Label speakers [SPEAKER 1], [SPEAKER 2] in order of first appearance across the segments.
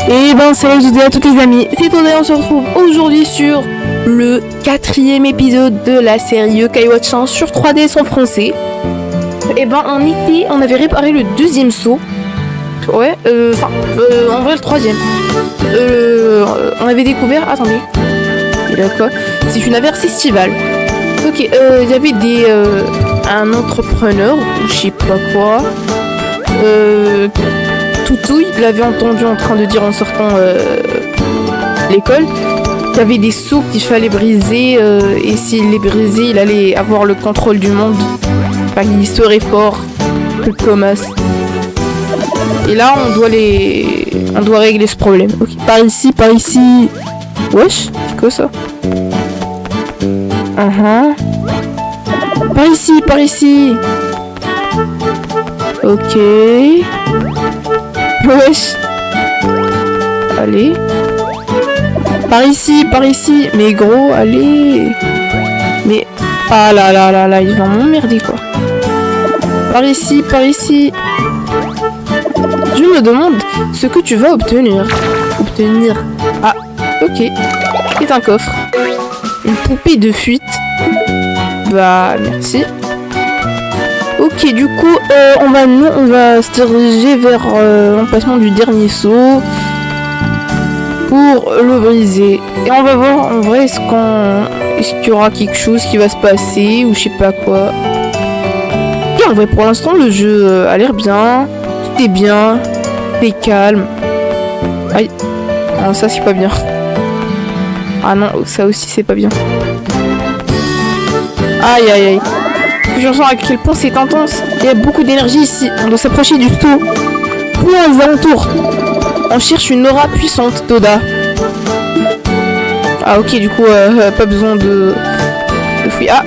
[SPEAKER 1] Et ben salut à tous les amis, c'est Toda et on se retrouve aujourd'hui sur le 4e épisode de la série Yokai Watch 1 sur 3DS en français. Et ben on avait réparé le 2e saut. Ouais, en vrai le 3e. On avait découvert, attendez, il y a quoi? C'est une averse estivale. Ok, il y avait un entrepreneur, ou je sais pas quoi, Toutouille, il l'avait entendu en train de dire en sortant l'école qu'il y avait des seaux qu'il fallait briser et s'il les brisait, il allait avoir le contrôle du monde. Enfin, il serait fort, plus comme as. Et là, on doit régler ce problème. Ok, par ici, par ici. Wesh, c'est quoi ça? Par ici, par ici. Ok. Wesh. Allez. Par ici, par ici. Mais gros, allez. Mais... Ah là, ils vont m'emmerder quoi. Par ici, par ici. Je me demande ce que tu vas obtenir. Ah, ok. C'est un coffre. Une poupée de fuite. Bah, merci. Ok, du coup, on va se diriger vers l'emplacement du dernier saut pour le briser. Et on va voir en vrai est-ce qu'il y aura quelque chose qui va se passer ou je sais pas quoi. Et en vrai, pour l'instant, le jeu a l'air bien. Tout est bien. C'est calme. Aïe. Non, ça, c'est pas bien. Ah non, ça aussi, c'est pas bien. Aïe, aïe, aïe. Je ressens à quel point c'est intense. Il y a beaucoup d'énergie ici. On doit s'approcher du saut. Pour les alentours. On cherche une aura puissante, Toda. Ah ok, du coup, pas besoin de fouiller. Ah.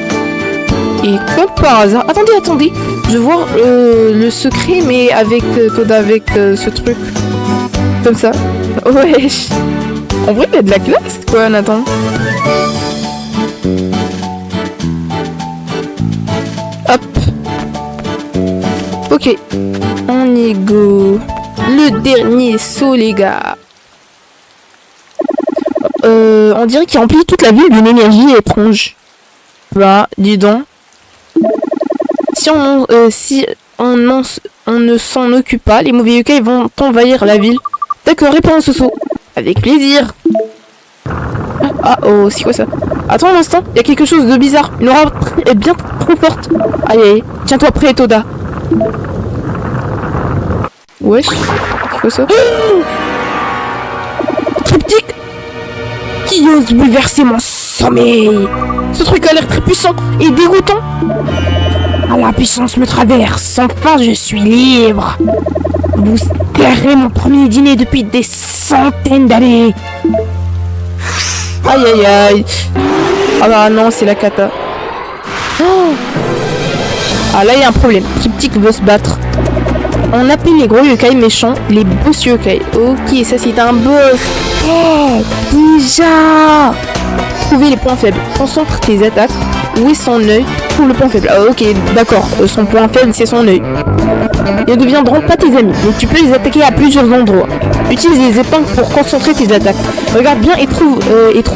[SPEAKER 1] Et comme par hasard... Attendez. Je vois le secret, mais avec Toda, avec ce truc. Comme ça. Wesh. En vrai, il y a de la classe, quoi, Nathan. Hop. Ok. On y go. Le dernier saut, les gars. On dirait qu'il remplit toute la ville d'une énergie étrange. Bah, dis donc. Si on ne s'en occupe pas, les mauvais yokai vont envahir la ville. D'accord, réponds ce saut. Avec plaisir. Ah oh, c'est quoi ça? Attends un instant, il y a quelque chose de bizarre. Une aura est bien trop forte. Aïe, tiens-toi prêt, Toda. Wesh, c'est quoi ça? Triptyque qui ose bouleverser mon sommeil. Ce truc a l'air très puissant et dégoûtant. Ah, la puissance me traverse. Enfin, je suis libre. Vous serrez mon premier dîner depuis des centaines d'années. Aïe. Ah bah non, c'est la cata. Oh. Ah là, il y a un problème. Triptyque veut se battre. On appelle les gros yokai méchants les boss yokai. Ok, ça c'est un boss. Oh, déjà. Trouver les points faibles. Concentre tes attaques. Où est son œil? Trouve le point faible. Ah, ok, d'accord. Son point faible, c'est son œil. Ils ne deviendront pas tes amis, donc tu peux les attaquer à plusieurs endroits. Utilise les épingles pour concentrer tes attaques. Regarde bien et trouve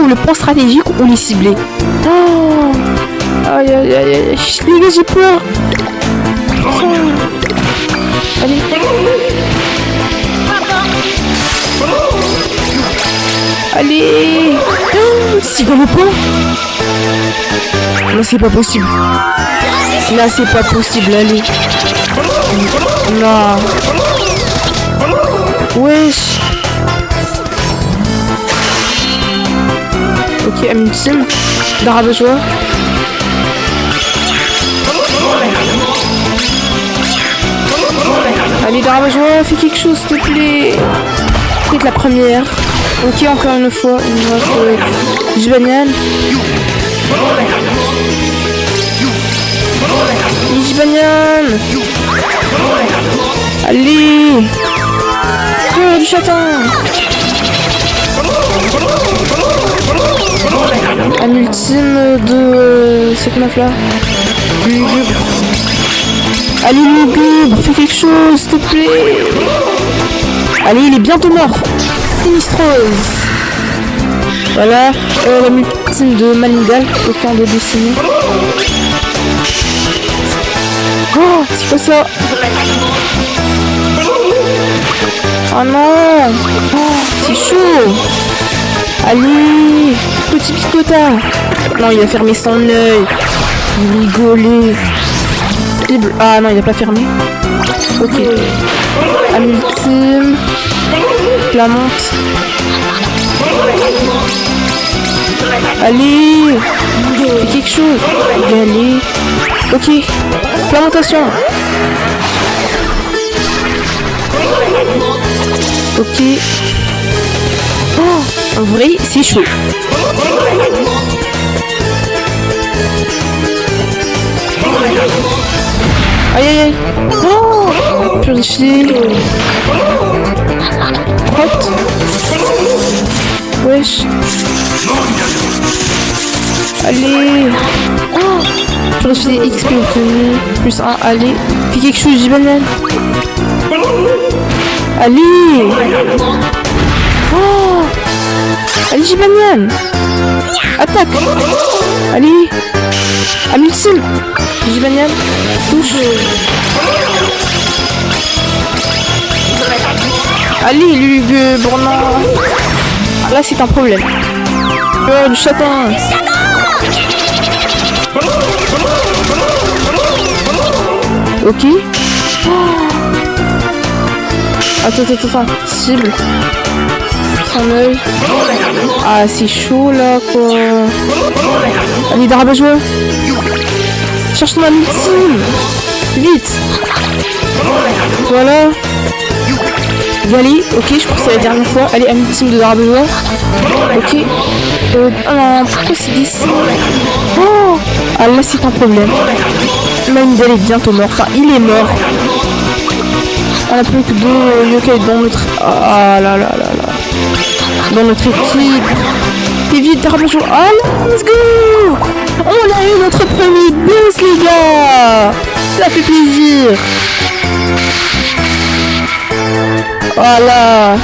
[SPEAKER 1] le point stratégique où les cibler. Oh. Aïe. Les gars, j'ai peur. Oh. Allez. Allez. Oh, c'est dans le point. Non, c'est pas possible. Là, c'est pas possible, allez. Non. Wesh. Ok, Amultime. Darabejoa. Allez, Darabejoa, fais quelque chose, s'il te plaît. Faites la première. Ok, encore une fois. Jibanian. Jibanian. Allez. Oh, du chaton. Un ultime de cette meuf là. Lugubre. Allez, Lugubre, fais quelque chose, s'il te plaît. Allez, il est bientôt mort. Sinistrose. Voilà, la multime de Malingal, autant de dessiner. Oh, c'est quoi ça? Oh non! Oh, c'est chaud! Allez! Petit picotard! Non, il a fermé son œil. Rigoler. Ah non, il a pas fermé. Ok. Ultime. La monte. Allez! Fais quelque chose! Allez! Ok! Fermentation! Ok! Oh! En vrai, c'est chaud! Aïe aïe aïe! Oh! Purifier! Hot! Wesh! Allez! Oh! Purifier XP obtenu. Plus 1, allez! Fais quelque chose, J-Banane! Allez! Oh! Allez, J-Banane! Attaque! Allez! Ultime! J-Banane! Touche! Allez, Lugubrement! Là, c'est un problème. Oh, du chaton! Ok. Oh. Attends. Cible. Son œil. Ah, c'est chaud là, quoi. Allez, Darabajoua. Cherche ton ultime. Vite. Voilà. Allez, ok, je crois que c'est la dernière fois. Allez, un ultime de Darabajoua. Ok. Oh non, pourquoi c'est d'ici? Oh. Ah là, c'est un problème. Malingal est bientôt mort. Enfin, il est mort. On n'a plus que 2 yokai dans notre... Ah là. Dans notre équipe. Et vite, Darabajoua. Allez, let's go! On a eu notre premier boss, les gars! Ça fait plaisir. Voilà.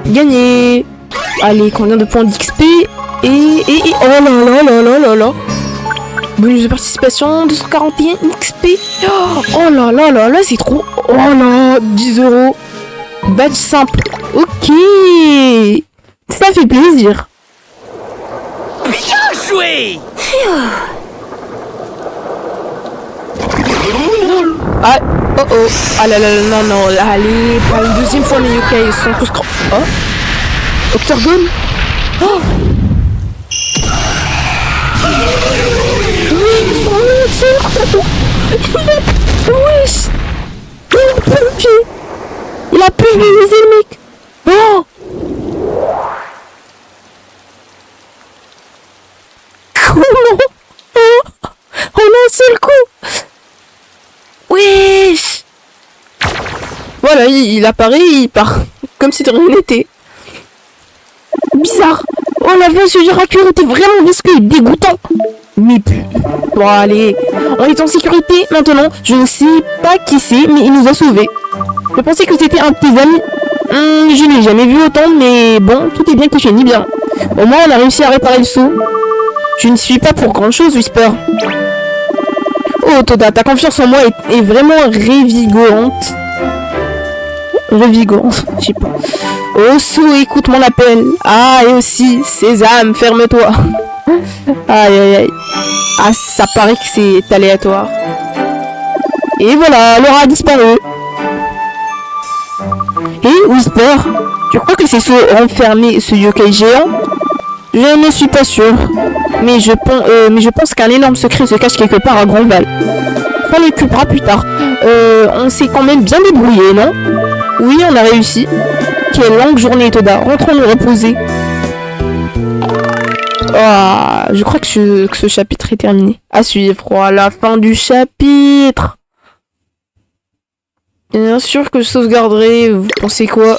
[SPEAKER 1] Gagné. Allez, combien de points d'XP? Et oh là. Bonus de participation, 241 XP. Oh là, c'est trop. Oh là, 10 €. Badge simple. Ok. Ça fait plaisir.
[SPEAKER 2] Bien joué.
[SPEAKER 1] Ah, oh. Ah là, non. Allez, pour une deuxième fois, les yokai sont tous... Oh. Octogone. Oh. Wesh. Il a pu viser le mec. Oh. Comment? En un seul coup. Wesh. Voilà, il apparaît et il part. Comme si de rien n'était. Bizarre. Oh la vache, ce Jiraculeur était vraiment risqué, dégoûtant. Mais bon allez, on est en sécurité maintenant. Je ne sais pas qui c'est, mais il nous a sauvés. Je pensais que c'était un de tes amis. Je n'ai jamais vu autant, mais bon, tout est bien qui finit bien. Au moins, on a réussi à réparer le seau. Je ne suis pas pour grand chose, Whisper. Oh Toda, ta confiance en moi est vraiment revigorante. Je sais pas. Oh Sou, écoute mon appel. Ah, et aussi, Sésame, ferme-toi. Aïe. Ah, ça paraît que c'est aléatoire. Et voilà, Laura a disparu. Et Whisper, tu crois que c'est Sou enfermé ce yokai géant? Je ne suis pas sûr. Mais je pense qu'un énorme secret se cache quelque part à Grandval. On l'occupera plus tard. On s'est quand même bien débrouillé, non? Oui, on a réussi. Quelle longue journée, Toda. Rentrons nous reposer. Ah, je crois que ce chapitre est terminé. À suivre. Voilà, fin du chapitre. Bien sûr que je sauvegarderai. Vous pensez quoi?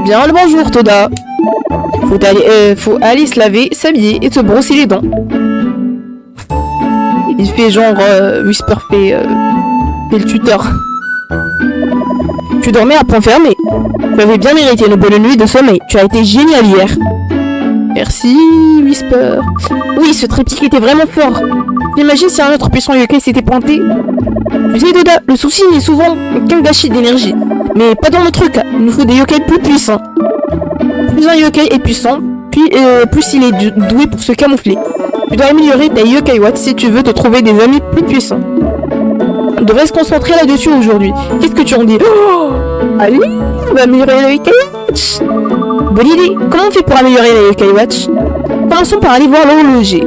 [SPEAKER 1] Bien le bonjour, Toda. Faut aller se laver, s'habiller et te brosser les dents. Il fait genre Whisper fait le tuteur. Tu dormais à point fermé. Tu avais bien mérité une bonne nuit de sommeil. Tu as été génial hier. Merci, Whisper. Oui, ce triptyque était vraiment fort. J'imagine si un autre puissant yokai s'était pointé. Tu sais, Doda, le souci est souvent qu'un gâchis d'énergie. Mais pas dans notre cas. Il nous faut des yokai plus puissants. Plus un yokai est puissant, plus il est doué pour se camoufler. Tu dois améliorer ta yokai watch si tu veux te trouver des amis plus puissants. On devrait se concentrer là-dessus aujourd'hui. Qu'est-ce que tu en dis? Oh, allez, on va améliorer la yokai watch. Bonne idée. Comment on fait pour améliorer la yokai watch? Commençons par aller voir l'horloger.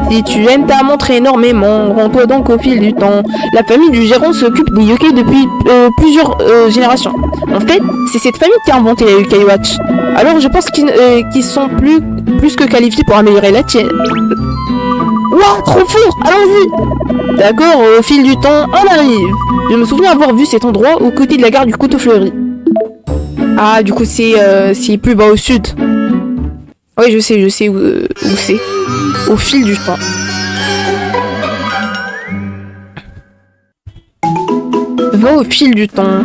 [SPEAKER 1] Si tu aimes ta montre énormément, rends-toi donc au fil du temps. La famille du gérant s'occupe des yokai depuis plusieurs générations. En fait, c'est cette famille qui a inventé la yokai watch. Alors je pense qu'ils sont plus que qualifiés pour améliorer la tienne. Ouah, trop fort. Allons-y. D'accord, au fil du temps, on arrive. Je me souviens avoir vu cet endroit aux côtés de la gare du Couteau Fleuri. Ah, du coup c'est plus bas au sud. Oui, je sais où c'est. Au fil du temps. Va au fil du temps.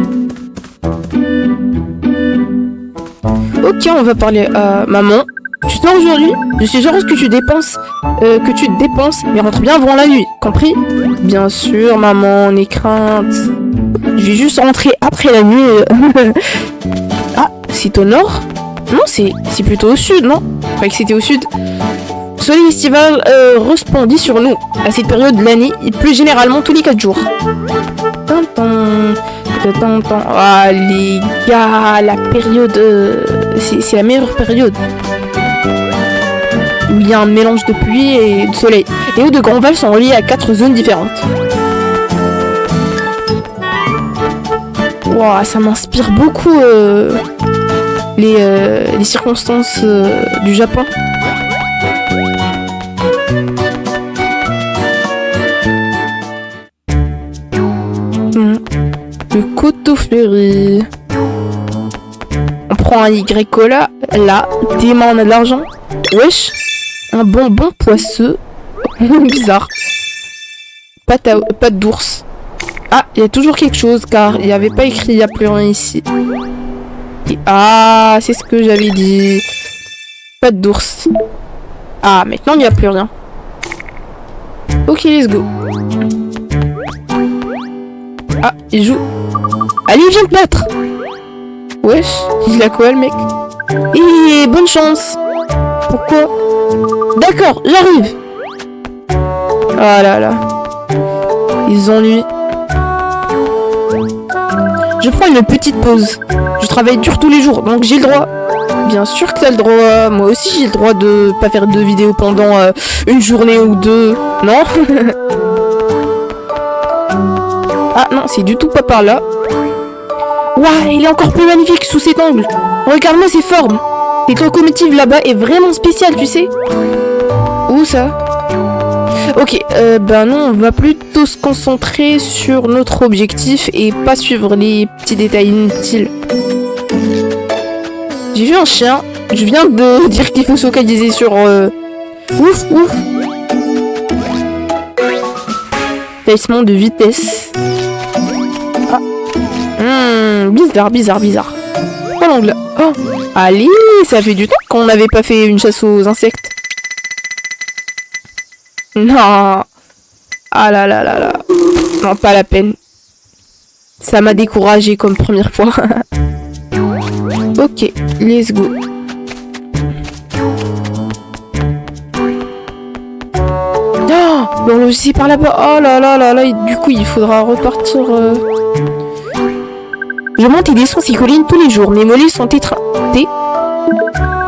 [SPEAKER 1] Ok, on va parler à maman. Tu sors aujourd'hui? Je suis heureuse que tu te dépenses, mais rentre bien avant la nuit, compris? Bien sûr, maman, n'aie crainte. Je vais juste rentrer après la nuit. Ah, c'est au nord? Non, c'est plutôt au sud, non? Je croyais que c'était au sud. Le soleil estival resplendit sur nous. À cette période de l'année, il pleut généralement tous les 4 jours. Ah, les gars, la période... c'est la meilleure période. Où il y a un mélange de pluie et de soleil. Les hauts de Grandval sont reliés à 4 zones différentes. Wow, ça m'inspire beaucoup les circonstances du Japon. Le Couteau Fleuri. On prend un Y cola. Là, tes mains, on a de l'argent. Wesh. Un bonbon poisseux. Bizarre. Pâte d'ours. Ah, il y a toujours quelque chose car il n'y avait pas écrit il n'y a plus rien ici. Et ah, c'est ce que j'avais dit. Pâte d'ours. Ah, maintenant il n'y a plus rien. Ok, let's go. Ah, il joue. Allez, viens te battre. Wesh, il a quoi le mec? Et bonne chance. Pourquoi? D'accord, j'arrive. Ah là là. Ils ennuient. Je prends une petite pause. Je travaille dur tous les jours, donc j'ai le droit. Bien sûr que t'as le droit. Moi aussi j'ai le droit de pas faire de vidéos pendant une journée ou deux. Non? Ah non, c'est du tout pas par là. Ouah, il est encore plus magnifique sous cet angle. Regarde-moi ses formes. Cette locomotive là-bas est vraiment spéciale, tu sais. Où ça? Ok, ben non, on va plutôt se concentrer sur notre objectif et pas suivre les petits détails inutiles. J'ai vu un chien. Je viens de dire qu'il faut se focaliser sur... Ouf, ouf. Placement de vitesse. Ah. Bizarre. Oh l'angle. Oh. Allez, ça fait du temps qu'on n'avait pas fait une chasse aux insectes. Non. Ah là là là là. Non, pas la peine. Ça m'a découragé comme première fois. Ok, let's go. Oh, bon, c'est par là-bas. Oh là là là là. Du coup, il faudra repartir. Je monte et descends ces collines tous les jours. Mes mollets sont étreintés.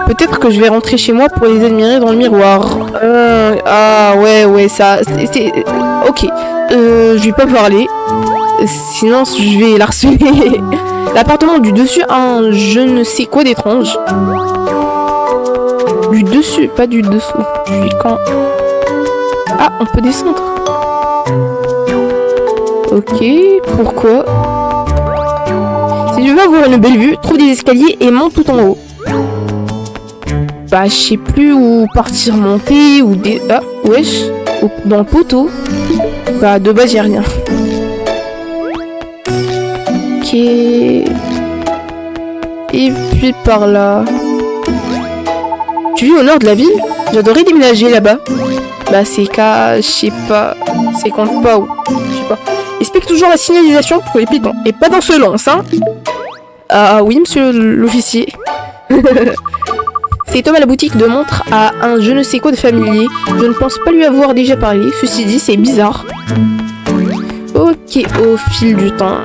[SPEAKER 1] Peut-être que je vais rentrer chez moi pour les admirer dans le miroir. Ah ouais, ça... Ok. Je vais pas parler. Sinon, je vais l'harceler. L'appartement du dessus a un je ne sais quoi d'étrange. Du dessus, pas du dessous. Je suis quand... Ah, on peut descendre. Ok, pourquoi? C'est Si tu veux avoir une belle vue, trouve des escaliers et monte tout en haut. Bah, je sais plus où partir monter ou des... Ah, wesh. Dans le poteau. Bah, de base, y'a rien. Ok. Et puis par là. Tu vis au nord de la ville? J'adorais déménager là-bas. Bah, c'est qu'à... Je sais pas... C'est compte pas où. Je sais pas. Explique toujours la signalisation pour les piétons. Et pas dans ce lance, hein. Ah oui, monsieur l'officier. C'est Tom à la boutique de montres à un je ne sais quoi de familier. Je ne pense pas lui avoir déjà parlé. Ceci dit, c'est bizarre. Ok, au fil du temps.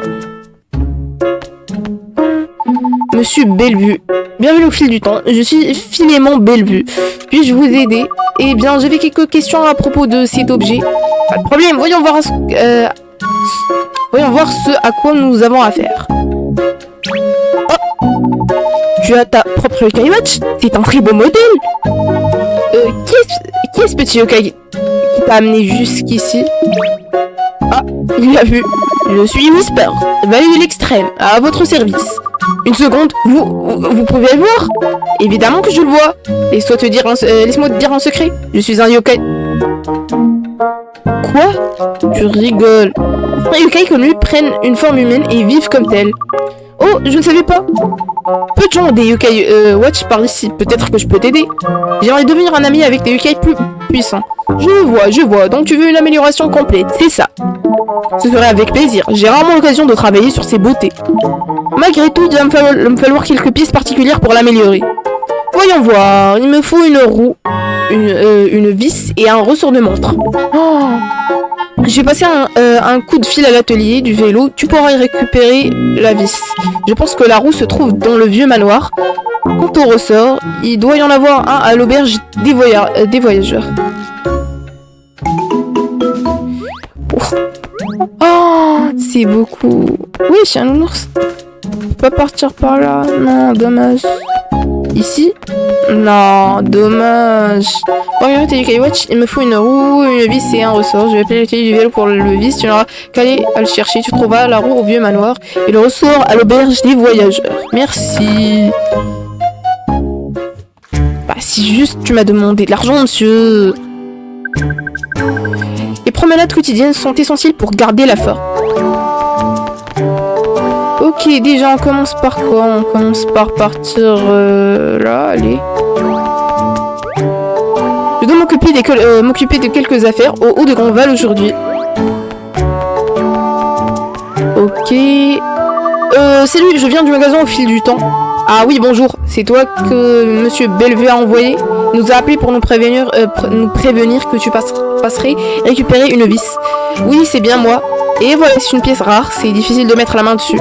[SPEAKER 1] Monsieur Bellevue. Bienvenue au fil du temps. Je suis Philémon Bellevue. Puis-je vous aider? Eh bien, j'avais quelques questions à propos de cet objet. Pas de problème, voyons voir ce à quoi nous avons affaire. Oh, tu as ta propre yokai watch? C'est un très beau modèle. Qui est ce petit yokai qui t'a amené jusqu'ici? Ah, il l'a vu. Je suis Whisper, valet de l'extrême, à votre service. Une seconde, vous pouvez le voir? Évidemment que je le vois. Laisse-moi te dire un secret. Je suis un yokai. Quoi? Tu rigoles. Les yokai comme lui prennent une forme humaine et vivent comme tels. Oh, je ne savais pas. Peu de gens ont des yokai watch par ici. Peut-être que je peux t'aider. J'aimerais devenir un ami avec des yokai plus puissants. Je vois. Donc tu veux une amélioration complète, c'est ça. Ce serait avec plaisir. J'ai rarement l'occasion de travailler sur ses beautés. Malgré tout, il va me falloir quelques pièces particulières pour l'améliorer. Voyons voir. Il me faut une roue, une vis et un ressort de montre. Oh. J'ai passé un coup de fil à l'atelier du vélo. Tu pourras y récupérer la vis. Je pense que la roue se trouve dans le vieux manoir. Quant au ressort, il doit y en avoir un à l'auberge des voyageurs. Oh, c'est beaucoup. Oui, j'ai un ours. Je peux pas partir par là. Non, dommage. Ici? Non, dommage. Pour améliorer tes yokai watch, il me faut une roue, une vis et un ressort. Je vais appeler l'atelier du vélo pour le vis. Tu n'auras qu'à aller à le chercher. Tu trouveras la roue au vieux manoir et le ressort à l'auberge des voyageurs. Merci. Bah, si juste tu m'as demandé de l'argent, monsieur. Les promenades quotidiennes sont essentielles pour garder la forme. Ok, déjà on commence par quoi? On commence par partir là, allez. Je dois m'occuper de quelques affaires au haut de Grandval aujourd'hui. Ok. Salut, je viens du magasin au fil du temps. Ah oui, bonjour. C'est toi que monsieur Bellevue a envoyé? Il nous a appelé pour nous prévenir que tu passerais récupérer une vis. Oui, c'est bien moi. Et voilà, c'est une pièce rare, c'est difficile de mettre la main dessus.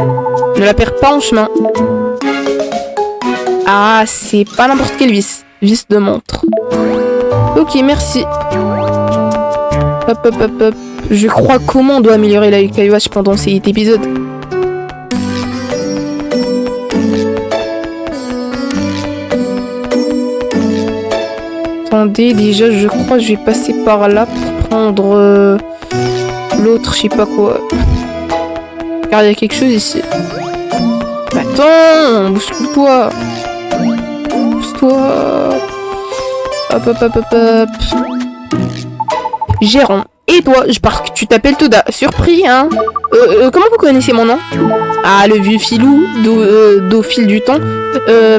[SPEAKER 1] Ne la perds pas en chemin. Ah, c'est pas n'importe quelle vis. Vis de montre. Ok, merci. Hop. Je crois comment on doit améliorer la yokai watch pendant cet épisode. Attendez, déjà, je crois que je vais passer par là pour prendre l'autre, je sais pas quoi. Car il y a quelque chose ici. Attends, bouge-toi. Hop. Gérant. Et toi, je pars que tu t'appelles Toda. Surpris, hein? Comment vous connaissez mon nom? Ah, le vieux filou d'au fil du temps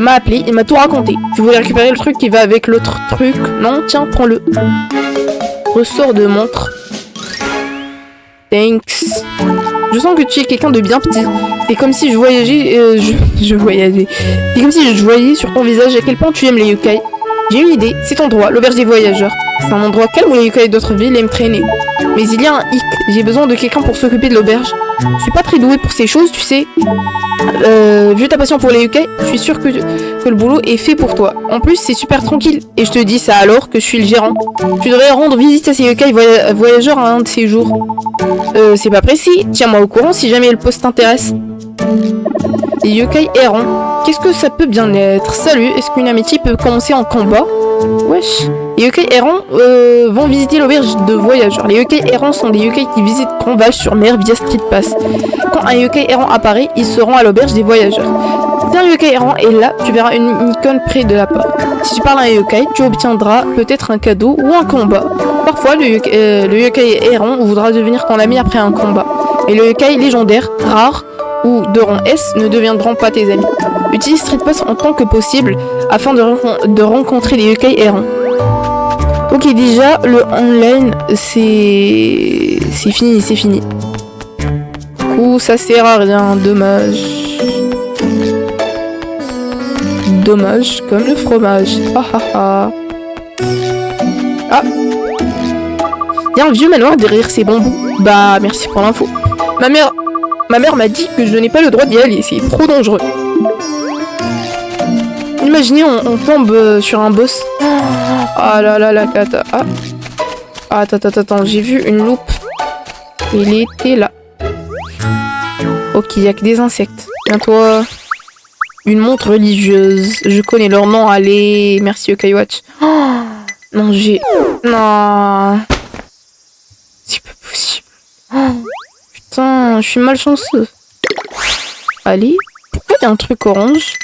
[SPEAKER 1] m'a appelé, il m'a tout raconté. Tu voulais récupérer le truc qui va avec l'autre truc? Non? Tiens, prends-le. Ressort de montre. Thanks. Je sens que tu es quelqu'un de bien petit. C'est comme si je voyageais... je voyageais. C'est comme si je voyais sur ton visage à quel point tu aimes les yokai. J'ai une idée, c'est ton endroit, l'auberge des voyageurs. C'est un endroit calme où les yokai d'autres villes aiment traîner. Mais il y a un hic, j'ai besoin de quelqu'un pour s'occuper de l'auberge. Je suis pas très douée pour ces choses, tu sais. Vu ta passion pour les yokai, je suis sûre que le boulot est fait pour toi. En plus, c'est super tranquille. Et je te dis ça alors que je suis le gérant. Tu devrais rendre visite à ces yokai voyageurs un de ces jours. C'est pas précis. Tiens-moi au courant si jamais le poste t'intéresse. Les yokai errants. Qu'est-ce que ça peut bien être? Salut, est-ce qu'une amitié peut commencer en combat? Wesh. Les yokai errants vont visiter l'auberge de voyageurs. Les yokai errants sont des yokai qui visitent Grandval sur mer via Street Pass. Quand un yokai errant apparaît, ils se rend à l'auberge des voyageurs. Si un yokai errant est là, tu verras une icône près de la porte. Si tu parles à un yokai, tu obtiendras peut-être un cadeau ou un combat. Parfois, le yokai errant voudra devenir ton ami après un combat. Et le yokai légendaire, rare ou de rang S ne deviendront pas tes amis. Utilise Street Pass en tant que possible afin de rencontrer les yokai errants. Ok, déjà, le online, c'est fini, c'est fini. Ouh, ça sert à rien, dommage. Dommage, comme le fromage. Ah ah ah. Ah. Il y a un vieux manoir derrière ces bambous. Bah, merci pour l'info. Ma mère m'a dit que je n'ai pas le droit d'y aller, c'est trop dangereux. Imaginez, on tombe sur un boss. Ah là là, la cata. Ah. Attends, j'ai vu une loupe. Il était là. Ok, il n'y a que des insectes. Viens-toi. Une montre religieuse. Je connais leur nom. Allez, merci Yokai Watch. Oh, non, non. C'est pas possible. Oh, putain, je suis malchanceux. Allez. Pourquoi il y a un truc orange?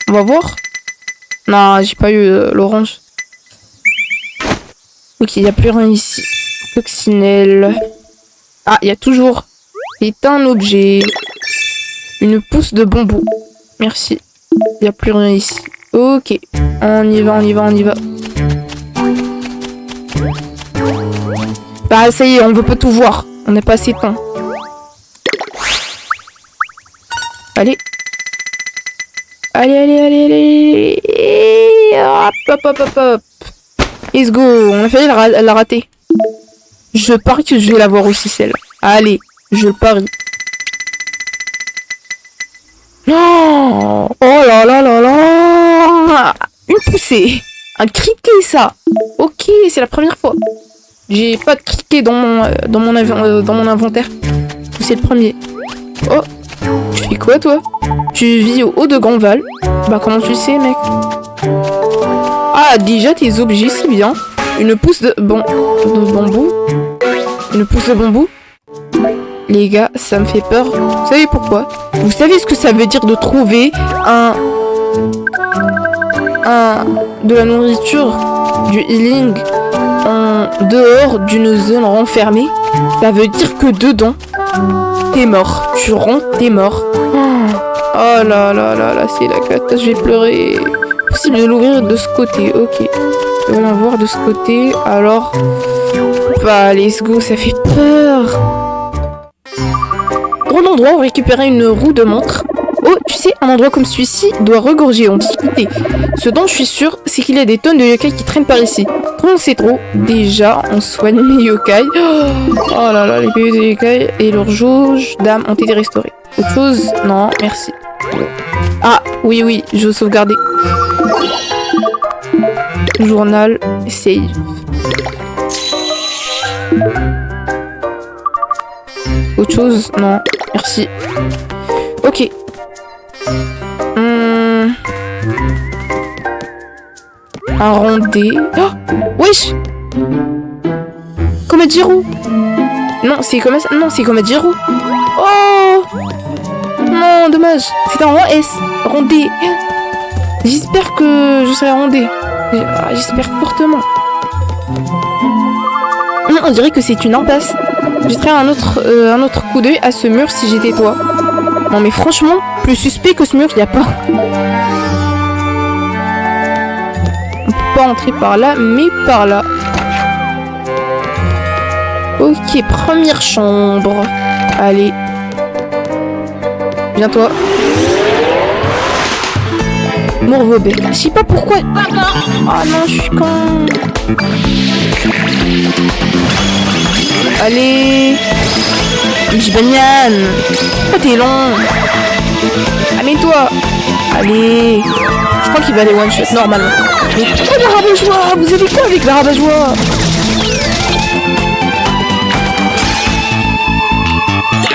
[SPEAKER 1] On va voir. Non, j'ai pas eu l'orange. Ok, il n'y a plus rien ici. Coccinelle. Ah, il y a toujours. C'est un objet. Une pousse de bambou. Merci. Il n'y a plus rien ici. Ok. On y va. Bah, ça y est, on veut pas tout voir. On n'a pas assez de temps. Allez. Allez. Hop. Let's go. On a failli la rater. Je parie que je vais la voir aussi, celle. Allez, je le parie. Oh là. Une poussée. Un criquet, ça. Ok, c'est la première fois. J'ai pas de criquet dans mon inventaire. C'est le premier. Oh, tu fais quoi, toi? Tu vis au haut de Grandval. Bah, comment tu sais, mec? Ah, déjà, tes objets, c'est bien. Une pousse de bambou. Une pousse de bambou. Les gars, ça me fait peur. Vous savez pourquoi? Vous savez ce que ça veut dire de trouver de la nourriture, du healing en dehors d'une zone renfermée? Ça veut dire que dedans, t'es mort. Tu rentres, t'es mort. Oh là, c'est la cata, je vais pleurer. Possible de l'ouvrir de ce côté, ok. On va voir de ce côté, alors... Bah, let's go, ça fait peur. Drôle d'endroit où récupérer une roue de montre. Oh, tu sais, un endroit comme celui-ci doit regorger en difficulté. Ce dont je suis sûr, c'est qu'il y a des tonnes de yokai qui traînent par ici. Trop on sait trop. Déjà, on soigne les yokai. Oh là là, les PV des yokai et leur jauge d'âme ont été restaurées. Autre chose? Non, merci. Ah, oui, je veux sauvegarder. Journal, save. Autre chose? Non, merci. Ok. Un rondé. Oh, wesh! Komajiro! Non, c'est Komajiro. Oh! Non, dommage. C'est un rond S. Rondé. J'espère que je serai rondé. J'espère fortement. On dirait que c'est une impasse. Jetterais un autre coup d'œil à ce mur si j'étais toi. Non mais franchement, plus suspect que ce mur, il n'y a pas. On peut pas entrer par là, mais par là. Ok, première chambre. Allez. Viens toi. Morvobé. Je sais pas pourquoi. Ah non, je suis con. Allez. Banyan. Pourquoi t'es long? Amène-toi. Allez. Je crois qu'il va aller one shot normalement. Mais pourquoi le rabat-joie? Vous avez quoi avec le rabat-joie?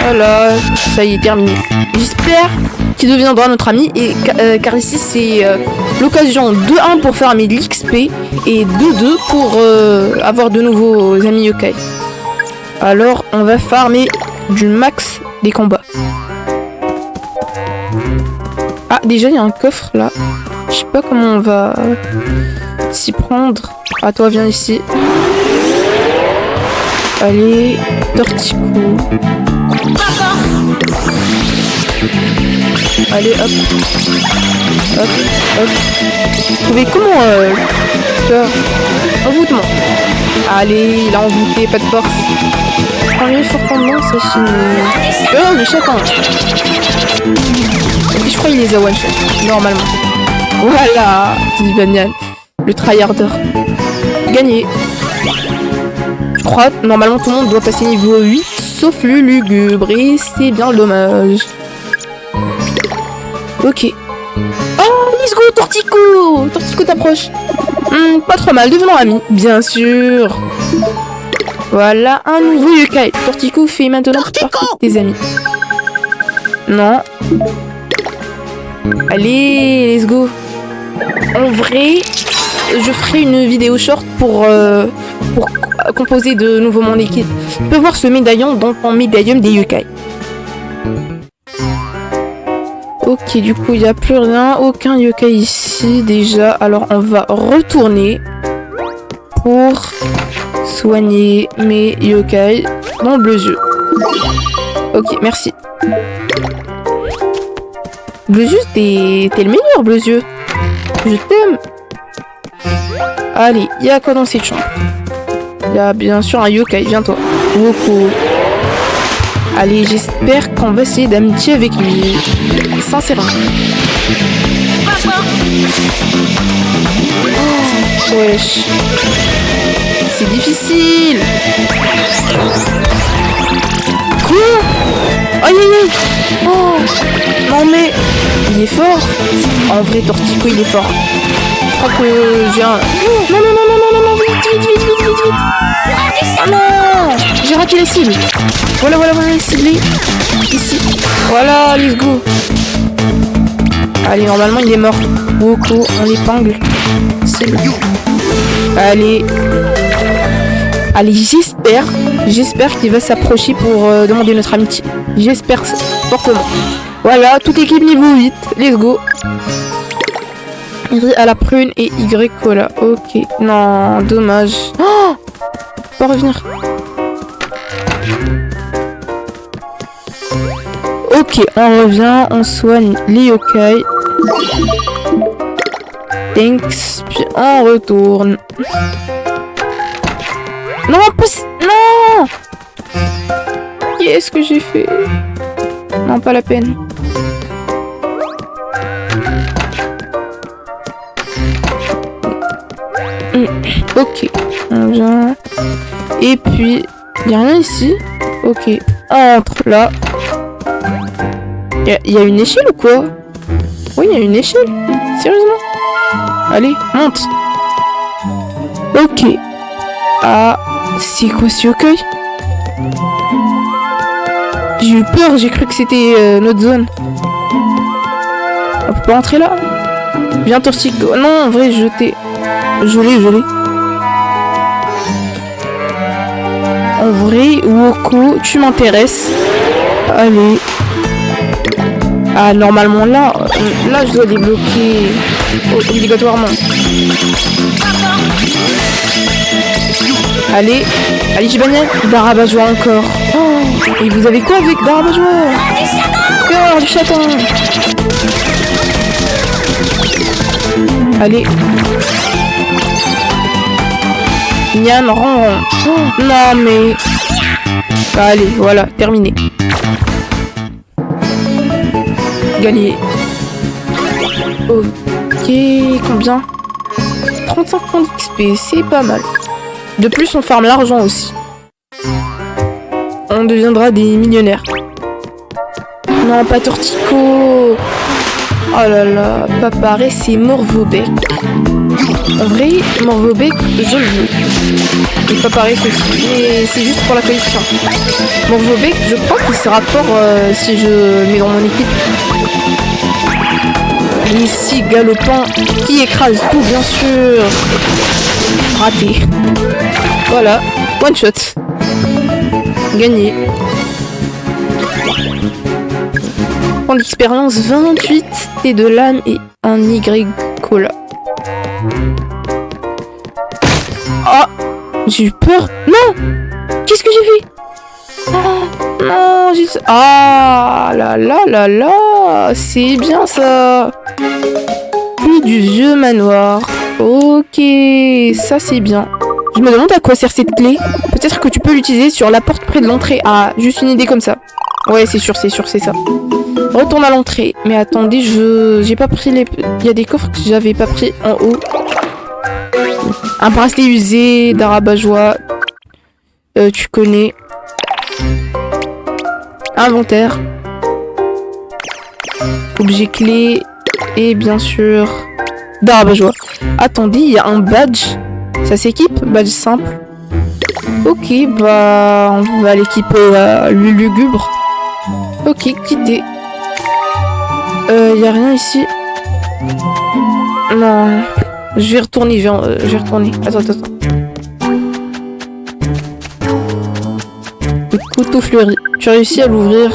[SPEAKER 1] Voilà, ça y est, terminé. J'espère qu'il deviendra notre ami, et car ici c'est l'occasion de 1 pour faire un Medlix XP et 2 pour avoir de nouveaux amis yokai. Alors on va farmer du max des combats. Ah, déjà il y a un coffre là. Je sais pas comment on va s'y prendre. Ah, toi viens ici. Allez, Tortico. Allez, hop. Hop, hop. Vous trouvez comment faire envoûtement. Allez, il a envoûté, pas de force. Arrivé fortement, ça finit. Oh, le chaton. Et je crois qu'il les a one-shot, normalement. Voilà, dit Banyan, le tryharder. Gagné. Je crois, normalement, tout le monde doit passer niveau 8, sauf le lugubre, et c'est bien dommage. Ok. Oh, let's go, Tortico! Tortico t'approche. Pas trop mal, devenons amis, bien sûr. Voilà, un nouveau yokai. Tortico fait maintenant partie des amis. Non. Allez, let's go. En vrai, je ferai une vidéo short pour composer de nouveau mon équipe. Tu peux voir ce médaillon dans ton médaillum des yokai. Ok, du coup, il n'y a plus rien. Aucun yokai ici, déjà. Alors, on va retourner pour soigner mes yokai dans le bleu yeux. Ok, merci. Bleu yeux, t'es le meilleur, bleu yeux. Je t'aime. Allez, il y a quoi dans cette chambre? Il y a bien sûr un yokai, viens-toi. Woko. Allez, j'espère qu'on va essayer d'amitié avec lui. Sincèrement. Oh, wesh. C'est difficile. Quoi? Aïe aïe aïe. Oh. Non mais, il est fort. En vrai, Tortico, il est fort. Je crois que j'ai un... Non, non, non, non, non, non, non, vite. Ah non, j'ai raté la cible. Voilà, ciblé. Ici. Voilà, let's go. Allez, normalement, il est mort. Woko, on l'épingle. Cible. Allez. Allez, j'espère qu'il va s'approcher pour demander notre amitié. J'espère fortement. Voilà, toute équipe niveau 8. Let's go. Y à la prune et Y cola. Ok. Non, dommage. Oh, pas revenir. Ok, on revient, on soigne les yokai. Thanks. Puis on retourne. Non, non. Qu'est-ce que j'ai fait? Non, pas la peine. Ok, on vient. Et puis, il n'y a rien ici. Ok, entre là. Il y a une échelle ou quoi? Oui, il y a une échelle. Sérieusement? Allez, monte. Ok. Ah, c'est quoi ce yokai? J'ai eu peur, j'ai cru que c'était notre zone. On peut pas entrer là? Viens, Tortico. Non, en vrai, je l'ai. En vrai, Woko, tu m'intéresses. Allez. Ah, normalement, là, je dois débloquer obligatoirement. Allez, j'ai gagné. Darabajoa encore. Oh, et vous avez quoi avec Darabajoa? Cœur du chaton. Allez. Nyan, ronron. Oh, non, mais... Allez, voilà, terminé. Gagné. Ok, combien? 35 points d'XP, c'est pas mal. De plus, on farme l'argent aussi. On deviendra des millionnaires. Non, pas Tortico. Oh là là, pas pareil, c'est Morvobek. En vrai, Morvobek, je le veux. Et pas pareil ceci, mais c'est juste pour la collection. Morvobek, je crois qu'il sera fort si je le mets dans mon équipe. Ici, galopant, qui écrase tout, bien sûr. Raté. Voilà, one shot. Gagné. Point d'expérience 28, thé de l'âme et un Y cola. Ah, j'ai eu peur. Non, qu'est-ce que j'ai fait? Ah, non, j'ai... Ah là là là là, c'est bien ça. Plus du vieux manoir. Ok, ça c'est bien. Je me demande à quoi sert cette clé. Peut-être que tu peux l'utiliser sur la porte près de l'entrée. Ah, juste une idée comme ça. Ouais, c'est sûr, c'est ça. Retourne à l'entrée. Mais attendez, j'ai pas pris les... Il y a des coffres que j'avais pas pris en haut. Un bracelet usé d'Arabat-Joie. Tu connais. Inventaire. Objet clé. Et bien sûr... d'Arabat-Joie. Attendez, il y a un badge. Ça s'équipe? Badge simple. Ok, bah... on va l'équiper lugubre. Ok, quitter. Y a rien ici. Non. Je vais retourner, je vais retourner. Attends. Le couteau fleuri. Tu as réussi à l'ouvrir.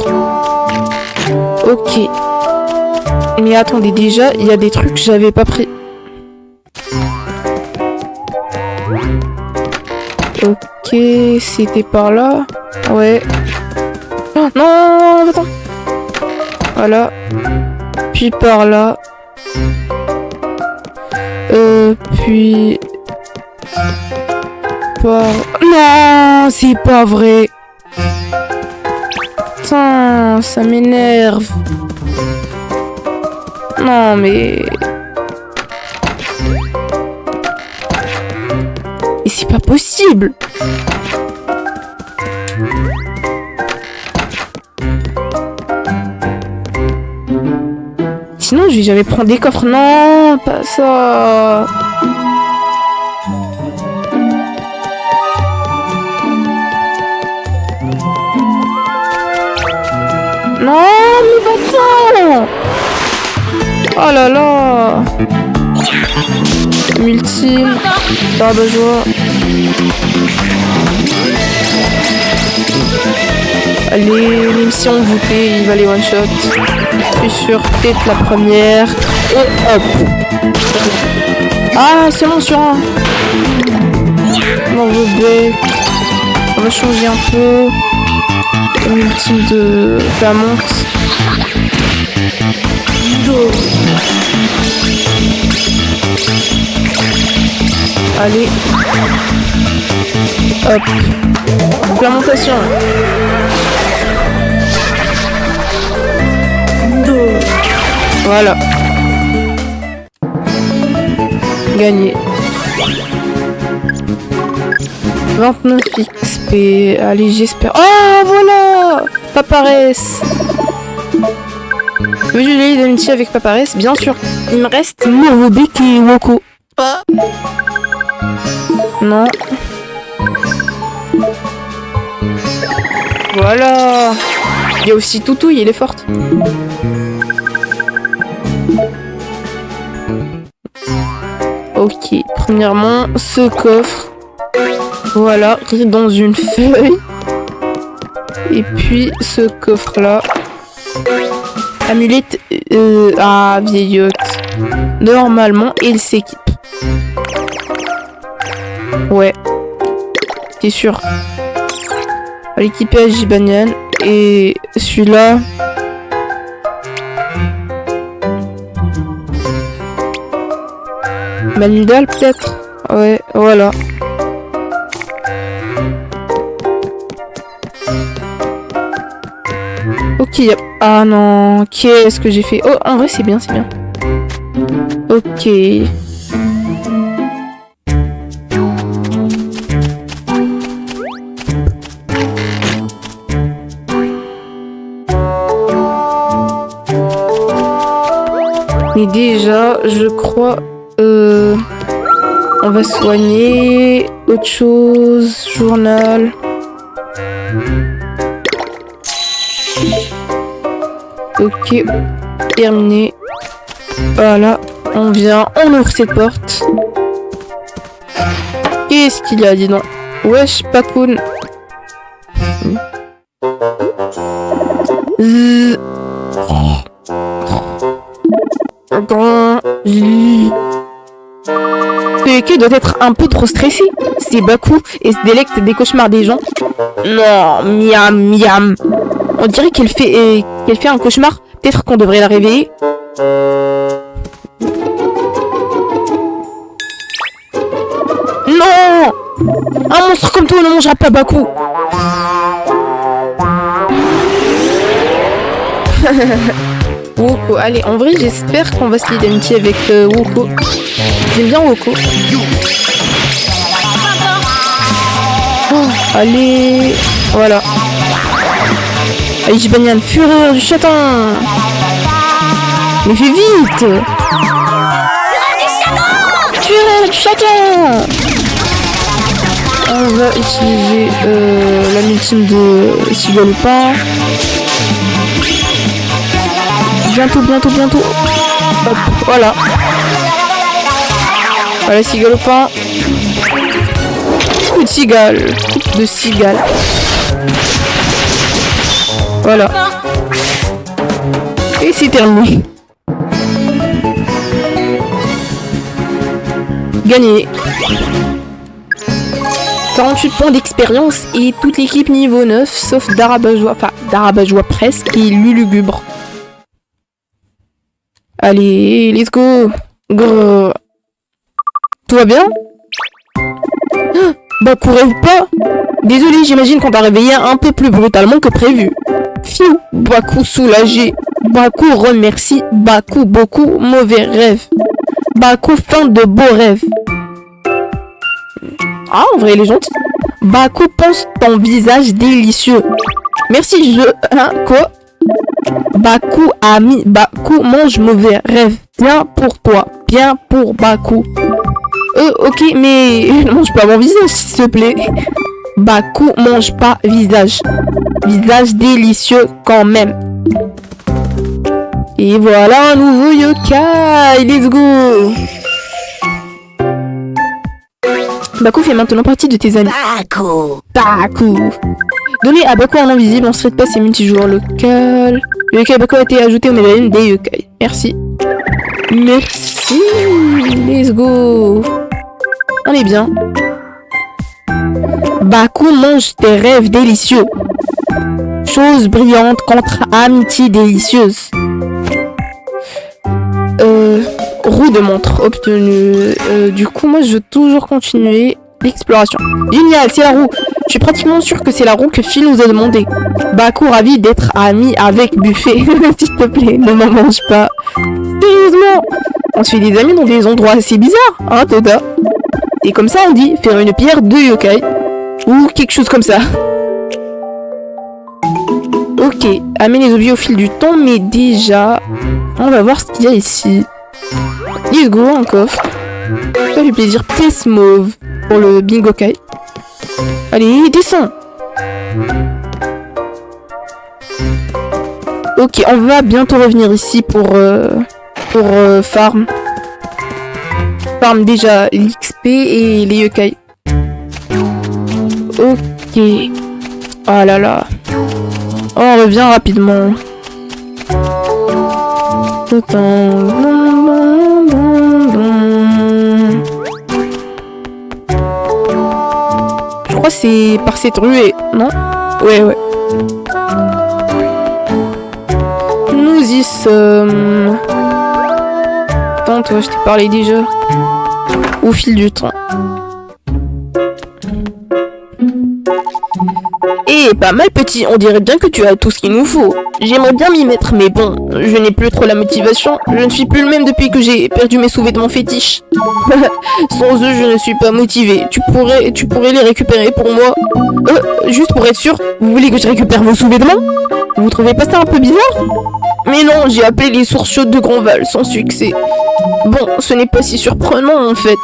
[SPEAKER 1] Ok. Mais attendez, déjà, il y a des trucs que j'avais pas pris. Ok, c'était par là. Ouais. Oh, non, attends. Voilà. Puis par là. Puis... par... Non, c'est pas vrai. Putain, ça m'énerve. Non, mais... Et c'est pas possible. Sinon, je vais jamais prendre des coffres. Non, pas ça. Non, mais attends. Oh là là. Multime. Barbe-joie. Allez, même si on vous paie, il va les one shot. Je suis sûre, peut-être la première. Et hop. Ah, c'est bon sur un. Non, je bec. On va changer un peu. L'ultime de la monte. Allez. Hop. Implémentation. Voilà. Gagné. 29 XP. Allez, j'espère. Oh, voilà. Paparès. Oui, j'ai eu d'amitié avec Paparès, bien sûr. Il me reste Morobek et Woko. Pas. Non. Voilà. Il y a aussi Toutouille, elle est forte. Ok, premièrement, ce coffre. Voilà, dans une feuille. Et puis, ce coffre-là. Amulette vieillotte. Normalement, il s'équipe. Ouais. T'es sûr? L'équipé à Gibanian. Et celui-là... Manidal peut-être? Ouais, voilà. Ok. Ah non, qu'est-ce que j'ai fait? Oh, en vrai, c'est bien, c'est bien. Ok. Mais déjà, je crois... on va soigner. Autre chose. Journal. Ok. Terminé. Voilà, on vient, on ouvre cette porte. Qu'est-ce qu'il y a, dis donc? Wesh, Pacoon. Attends. Qui doit être un peu trop stressé. C'est Baku et se délecte des cauchemars des gens. Non, miam, miam. On dirait qu'elle fait un cauchemar. Peut-être qu'on devrait la réveiller. Non! Un monstre comme toi ne mangera pas Baku. Woko, allez, en vrai j'espère qu'on va se lier d'amitié avec Woko. J'aime bien Woko. Oh, allez, voilà. Allez, je banane, fureur du chaton. Mais fais vite. Fureur du chaton. On va utiliser la ultime de Sigalopin. Bientôt. Hop, voilà. Voilà, Sigalopin. Coup de cigale. Coup de cigale. Voilà. Et c'est terminé. Gagné. 48 points d'expérience et toute l'équipe niveau 9, sauf Darabajois, enfin Darabajois presque, et Lulugubre. Allez, let's go. Grrr. Tout va bien? Baku rêve pas? Désolé, j'imagine qu'on t'a réveillé un peu plus brutalement que prévu. Fiou, Baku soulagé. Baku remercie. Baku beaucoup mauvais rêve. Baku fin de beaux rêves. Ah, en vrai, il est gentil. Baku pense ton visage délicieux. Merci, je... Hein, quoi? Baku ami. Baku mange mauvais rêve. Bien pour toi. Bien pour Baku. Ok, mais ne mange pas mon visage, s'il te plaît. Baku mange pas visage. Visage délicieux quand même. Et voilà un nouveau yokai. Let's go. Baku fait maintenant partie de tes amis. Baku. Donné à Baku un nom visible en Street Pass et multijoueur local. Le yokai Baku a été ajouté au médaillon des yokai. Merci. Merci. Let's go. On est bien. Baku mange tes rêves délicieux. Chose brillante contre amitié délicieuse. Roue de montre obtenue. Du coup, moi, je veux toujours continuer l'exploration. Génial, c'est la roue. Je suis pratiquement sûr que c'est la roue que Phil nous a demandé. Baku ravi d'être ami avec Buffet. S'il te plaît, ne m'en mange pas. Sérieusement, on se fait des amis dans des endroits assez bizarres, hein, Toda? Et comme ça, on dit faire une pierre de yokai. Ou quelque chose comme ça. Ok, amène les objets au fil du temps, mais déjà, on va voir ce qu'il y a ici. Let's go, un coffre. Ça fait plaisir. Pièce mauve pour le bingo kai. Allez, descends. Ok, on va bientôt revenir ici pour farm. Farm déjà l'XP et les yokai. Ok. Ah là là. Oh, on revient rapidement. Je crois que c'est par cette ruée, non? Ouais. Nous y sommes. Attends, toi, je t'ai parlé déjà. Au fil du temps. Eh, pas mal petit, on dirait bien que tu as tout ce qu'il nous faut. J'aimerais bien m'y mettre, mais bon, je n'ai plus trop la motivation. Je ne suis plus le même depuis que j'ai perdu mes sous-vêtements fétiches. Sans eux, je ne suis pas motivé. Tu pourrais les récupérer pour moi. Juste pour être sûr, vous voulez que je récupère vos sous-vêtements? Vous trouvez pas ça un peu bizarre? Mais non, j'ai appelé les sources chaudes de Grandval, sans succès. Bon, ce n'est pas si surprenant en fait.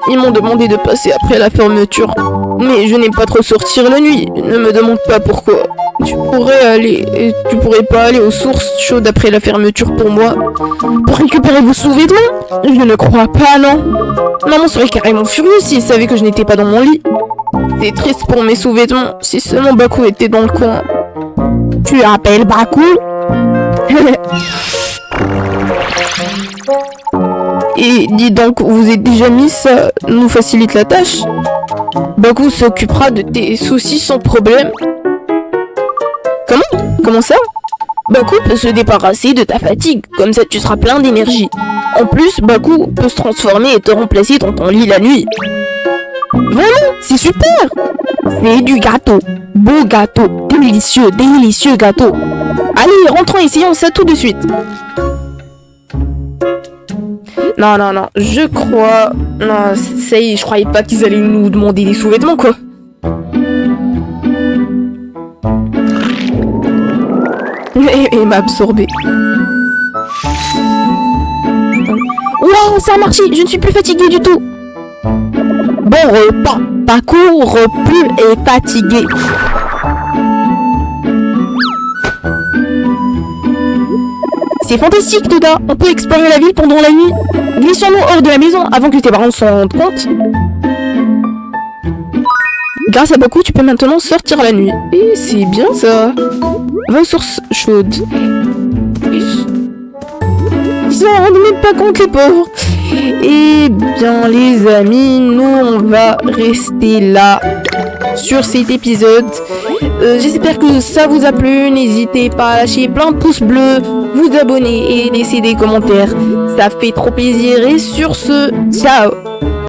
[SPEAKER 1] Ils m'ont demandé de passer après la fermeture. Mais je n'aime pas trop sortir la nuit, ne me demande pas pourquoi. Tu pourrais pas aller aux sources chaudes après la fermeture pour moi? Pour récupérer vos sous-vêtements? Je ne crois pas, non. Maman serait carrément furieuse si elle savait que je n'étais pas dans mon lit. C'est triste pour mes sous-vêtements. Si seulement Baku était dans le coin. Tu appelles Baku? Et dis donc, vous êtes déjà mis, ça nous facilite la tâche. Baku s'occupera de tes soucis sans problème. Comment ça? Baku peut se débarrasser de ta fatigue, comme ça tu seras plein d'énergie. En plus, Baku peut se transformer et te remplacer dans ton lit la nuit. Vraiment, c'est super! C'est du gâteau. Beau gâteau. Délicieux, délicieux gâteau. Allez, rentrons, essayons ça tout de suite. Non, je crois... Non, ça y est, je croyais pas qu'ils allaient nous demander des sous-vêtements, quoi. Et m'a absorbé. Wow, ça a marché, je ne suis plus fatiguée du tout. Bon repas, Baku repu et fatigué. C'est fantastique, Toda. On peut explorer la ville pendant la nuit. Glissons-nous hors de la maison avant que tes parents s'en rendent compte. Grâce à Baku, tu peux maintenant sortir la nuit. Et c'est bien ça. Va aux sources chaudes. Ils s'en rendent même pas compte, les pauvres. Eh bien, les amis, nous, on va rester là sur cet épisode. J'espère que ça vous a plu. N'hésitez pas à lâcher plein de pouces bleus, vous abonner et laisser des commentaires. Ça fait trop plaisir. Et sur ce, ciao!